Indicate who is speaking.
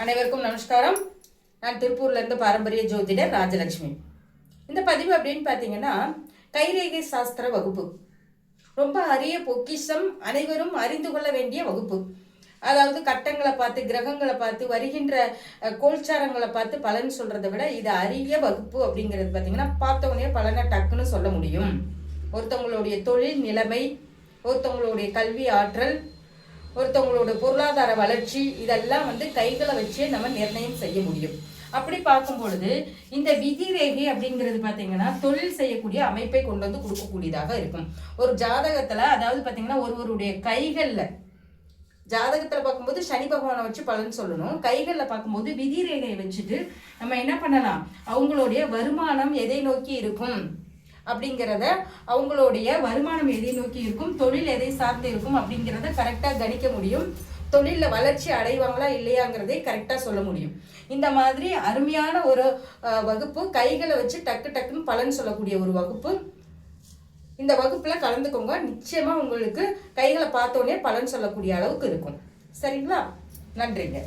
Speaker 1: அனைவருக்கும் நமஸ்காரம். நான் திருப்பூர்லேருந்து பாரம்பரிய ஜோதிடர் ராஜலட்சுமி. இந்த பதிவு அப்படின்னு பார்த்தீங்கன்னா, கைரேகை சாஸ்திர வகுப்பு ரொம்ப அரிய பொக்கிஷம், அனைவரும் அறிந்து கொள்ள வேண்டிய வகுப்பு. அதாவது கட்டங்களை பார்த்து, கிரகங்களை பார்த்து, வருகின்ற கோல்சாரங்களை பார்த்து பலன் சொல்றதை விட இது அரிய வகுப்பு அப்படிங்கிறது பார்த்தீங்கன்னா, பார்த்தவொடனே பலனை டக்குன்னு சொல்ல முடியும். ஒருத்தவங்களுடைய தொழில் நிலைமை, ஒருத்தவங்களுடைய கல்வி ஆற்றல், ஒருத்தவங்களோட பொருளாதார வளர்ச்சி, இதெல்லாம் கைகளை வச்சே நம்ம நிர்ணயம் செய்ய முடியும். அப்படி பார்க்கும் பொழுது இந்த விதி ரேகை அப்படிங்கிறது பார்த்தீங்கன்னா தொழில் செய்யக்கூடிய அமைப்பை கொண்டு வந்து கொடுக்கக்கூடியதாக இருக்கும். ஒரு ஜாதகத்துல அதாவது பார்த்தீங்கன்னா ஒருவருடைய கைகளில் ஜாதகத்தில் பார்க்கும்போது சனி பகவானை வச்சு பலன் சொல்லணும். கைகளில் பார்க்கும்போது விதி ரேகையை வச்சுட்டு நம்ம என்ன பண்ணலாம், அவங்களுடைய வருமானம் எதை நோக்கி இருக்கும் அப்படிங்கிறத, அவங்களுடைய வருமானம் எதை நோக்கி இருக்கும், தொழில் எதை சார்ந்து இருக்கும் அப்படிங்கிறத கரெக்டாக கணிக்க முடியும். தொழிலில் வளர்ச்சி அடைவாங்களா இல்லையாங்கிறதை கரெக்டாக சொல்ல முடியும். இந்த மாதிரி அருமையான ஒரு வகுப்பு, கைகளை வச்சு டக்கு டக்குன்னு பலன் சொல்லக்கூடிய ஒரு வகுப்பு. இந்த வகுப்பில் கலந்துக்கோங்க. நிச்சயமாக உங்களுக்கு கைகளை பார்த்தோன்னே பலன் சொல்லக்கூடிய அளவுக்கு இருக்கும். சரிங்களா? நன்றிங்க.